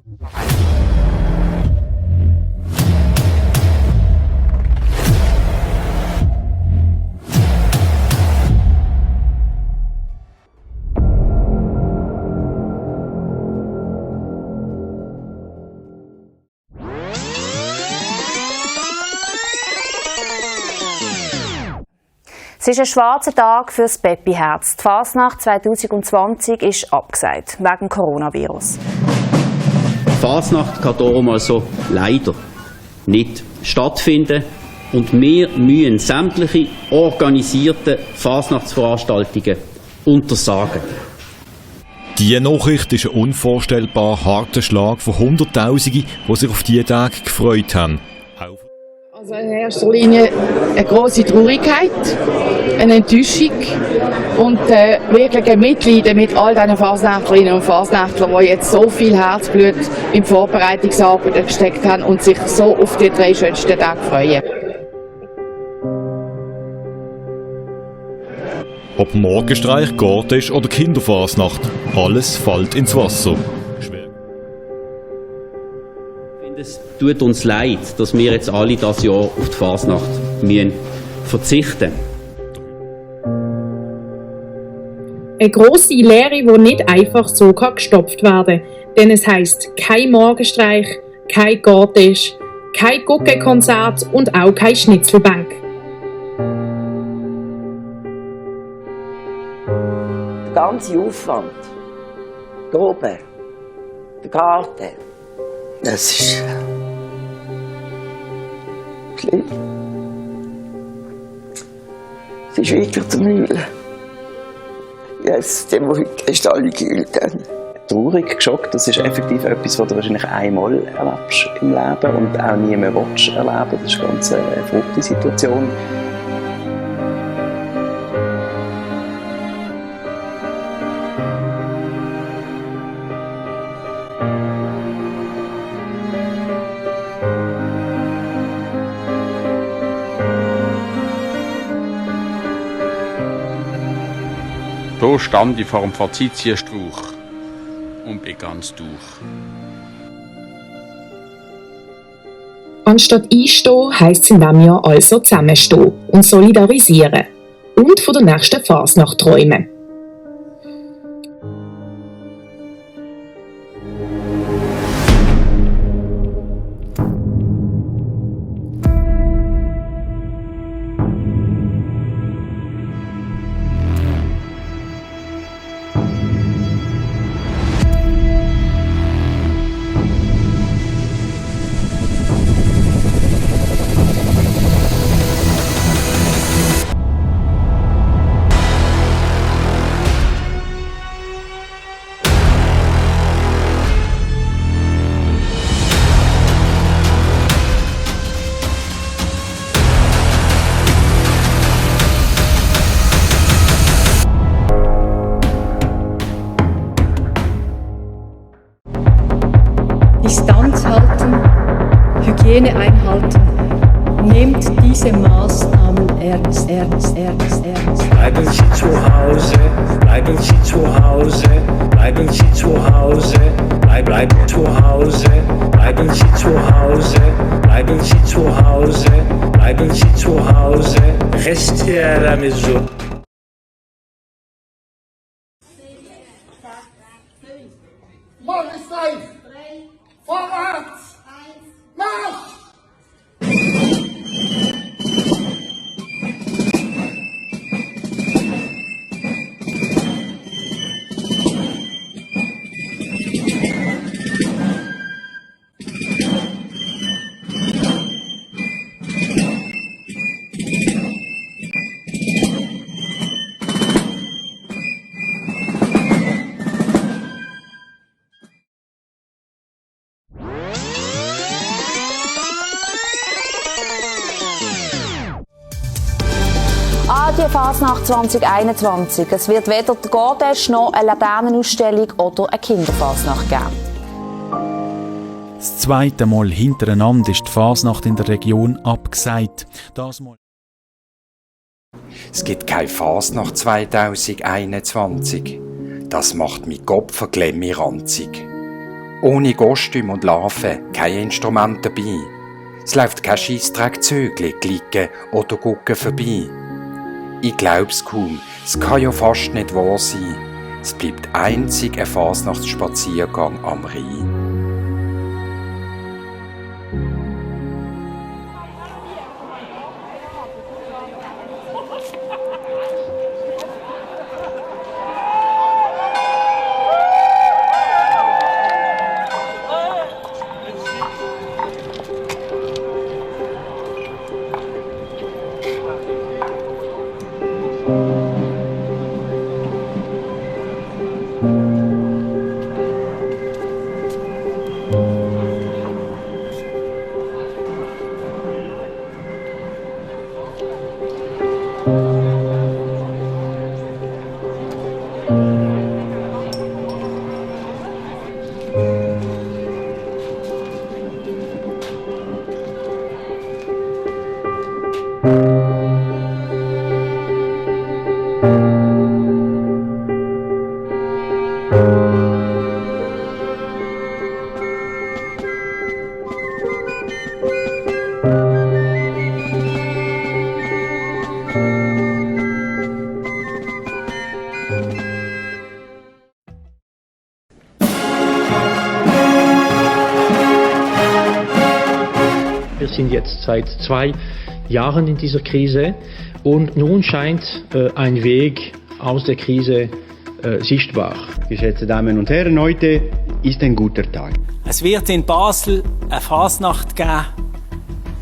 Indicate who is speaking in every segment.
Speaker 1: Es ist ein schwarzer Tag für das Peppi-Herz. Die Fasnacht 2020 ist abgesagt, wegen Coronavirus.
Speaker 2: Die Fasnacht kann darum also leider nicht stattfinden. Und wir müssen sämtliche organisierten Fasnachtsveranstaltungen untersagen.
Speaker 3: Diese Nachricht ist ein unvorstellbar harter Schlag für Hunderttausende, die sich auf diese Tage gefreut haben.
Speaker 4: Also in erster Linie eine grosse Traurigkeit, eine Enttäuschung und wirklich ein Mitleid mit all diesen Fasnächtlerinnen und Fasnächtlern, die jetzt so viel Herzblut in Vorbereitungsarbeit gesteckt haben und sich so auf die 3 schönsten Tage freuen.
Speaker 3: Ob Morgenstreich, Gartisch oder Kinderfasnacht, alles fällt ins Wasser.
Speaker 2: Es tut uns leid, dass wir jetzt alle dieses Jahr auf die Fasnacht verzichten müssen.
Speaker 5: Eine grosse Lehre, die nicht einfach so gestopft werden kann. Denn es heisst kein Morgenstreich, kein Gartisch, kein Guggenkonzert und auch kein Schnitzelbank.
Speaker 6: Der ganze Aufwand, die Oben, der Garten, das ist schlimm. Es ist wirklich zum Heulen. Yes, dem, wo heute ist, alle geheult haben.
Speaker 7: Traurig, geschockt, das ist effektiv etwas, was du wahrscheinlich einmal erlebst im Leben und auch nie mehr willst erleben. Das ist eine ganz verrückte Situation.
Speaker 8: So stand ich vor dem Forsythienstrauch und bin ganz durch.
Speaker 5: Anstatt einstehen heisst es in diesem Jahr also zusammenstehen und solidarisieren und von der nächsten Fasnacht träumen.
Speaker 9: Distanz halten, Hygiene einhalten. Nehmt diese Maßnahmen ernst.
Speaker 10: Bleiben Sie zu Hause, bleiben Sie zu Hause, bleiben Sie zu Hause, bleiben zu Hause, bleiben Sie zu Hause, bleiben Sie zu Hause, bleiben Sie zu Hause, restez à la maison.
Speaker 11: Mann ist safe! Vorwärts! Marsch!
Speaker 1: Die Fasnacht 2021. Es wird weder der Gartisch noch eine Laternenausstellung oder eine Kinderfasnacht geben.
Speaker 12: Das zweite Mal hintereinander ist die Fasnacht in der Region abgesagt. Das Mal
Speaker 13: es gibt keine Fasnacht 2021. Das macht mein Kopf verklemmi ranzig. Ohne Kostüm und Larven, kein Instrument dabei. Es läuft kein Scheissdreck-Zögli, klicken oder gucken vorbei. Ich glaub's kaum, es kann ja fast nicht wahr sein. Es bleibt einzig ein Fasnachtsspaziergang am Rhein.
Speaker 14: Wir sind jetzt seit 2 Jahren in dieser Krise und nun scheint ein Weg aus der Krise sichtbar.
Speaker 15: Geschätzte Damen und Herren, heute ist ein guter Tag.
Speaker 16: Es wird in Basel eine Fasnacht geben,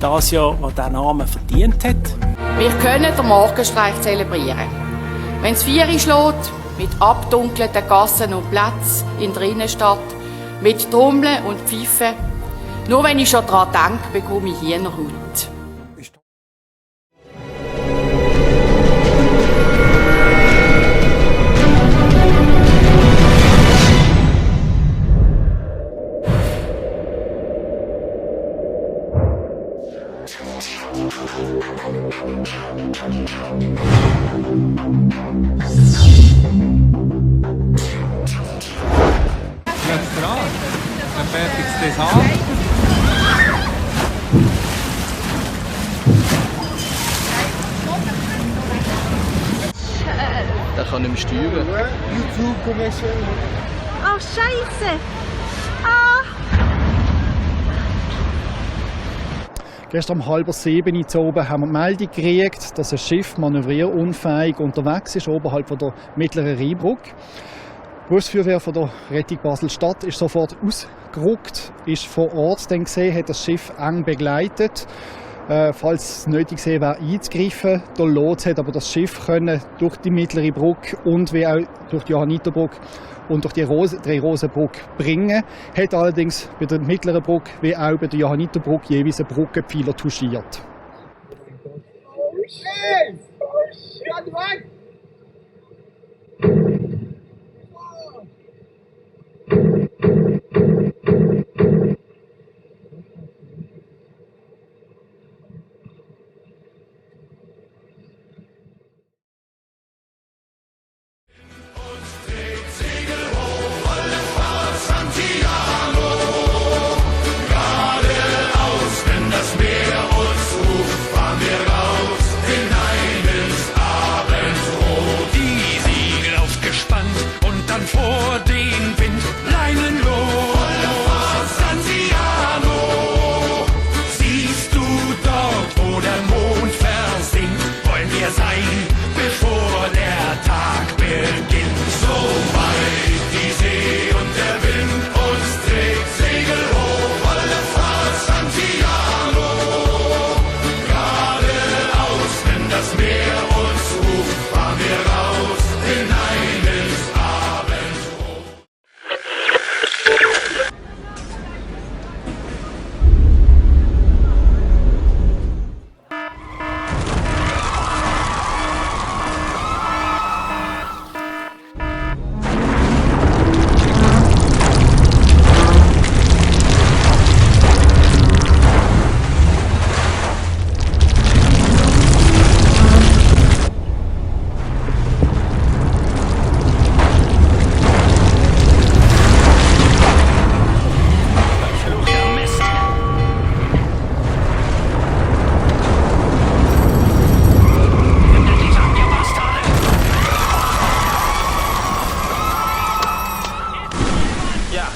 Speaker 16: das Jahr, das diesen Namen verdient hat.
Speaker 4: Wir können den Morgenstreich zelebrieren. Wenn es 4 Uhr schlägt, mit abdunkelten Gassen und Plätzen in der Innenstadt, mit Trommeln und Pfeifen. Nur wenn ich schon daran denke, bekomme ich Hühnerhaut.
Speaker 17: Jetzt dran, ein fertiges Dessert.
Speaker 18: Der kann nicht mehr steuern.
Speaker 19: Oh, Scheiße! Ah!
Speaker 20: Gestern um 6:30 zu oben haben wir die Meldung gekriegt, dass ein Schiff manövrierunfähig unterwegs ist, oberhalb von der mittleren Rheinbrücke. Die Berufsfeuerwehr von der Rettung Basel-Stadt ist sofort ausgerückt, ist vor Ort dann gesehen, hat das Schiff eng begleitet. Falls es nötig gewesen wäre, einzugreifen. Der Lot hat aber das Schiff können durch die mittlere Brücke und wie auch durch die Johanniterbrücke und durch die Drei-Rosen-Brücke bringen. Hat allerdings bei der mittleren Brücke wie auch bei der Johanniterbrücke jeweils einen Brückenpfeiler touchiert.
Speaker 11: Hey! Schau weg!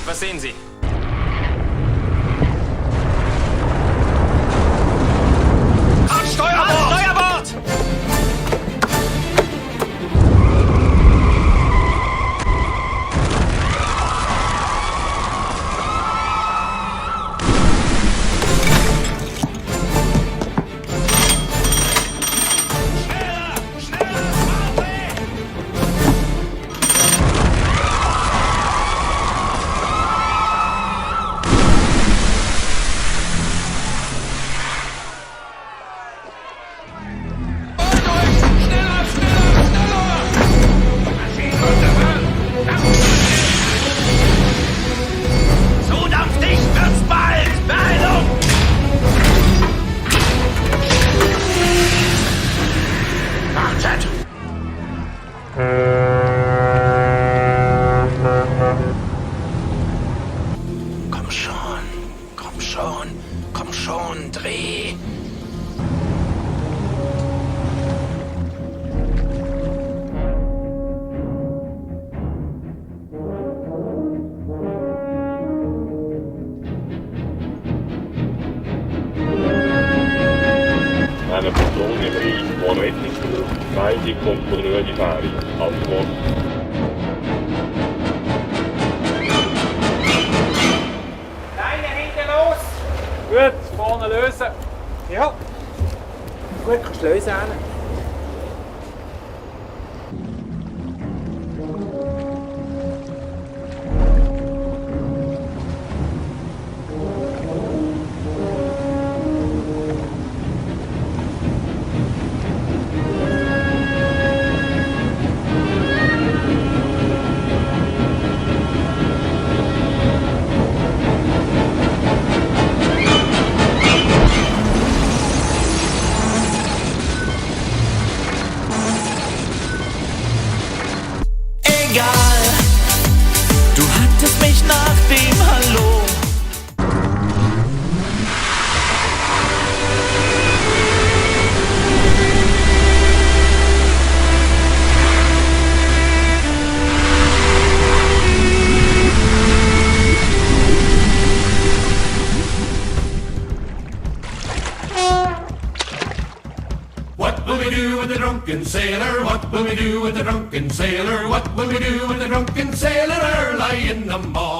Speaker 18: Was sehen Sie?
Speaker 11: An Steuerbord!
Speaker 18: Steuerbord!
Speaker 11: So dampfdicht wird's bald! Beeilung! Wartet! Komm schon, komm schon, komm schon, dreh!
Speaker 21: Eine Person im Rhein, die Rettungsversuch, Meldung kommt von Rüdifäri. Antwort.
Speaker 11: Leine hinten los!
Speaker 17: Gut, vorne lösen. Ja. Gut, kannst du lösen.
Speaker 11: Egal, du hattest mich nach dem Hallo.
Speaker 10: What will we do with the drunken sailor? What will we do with the drunken sailor? What will we do with the drunken sailor early in the morning?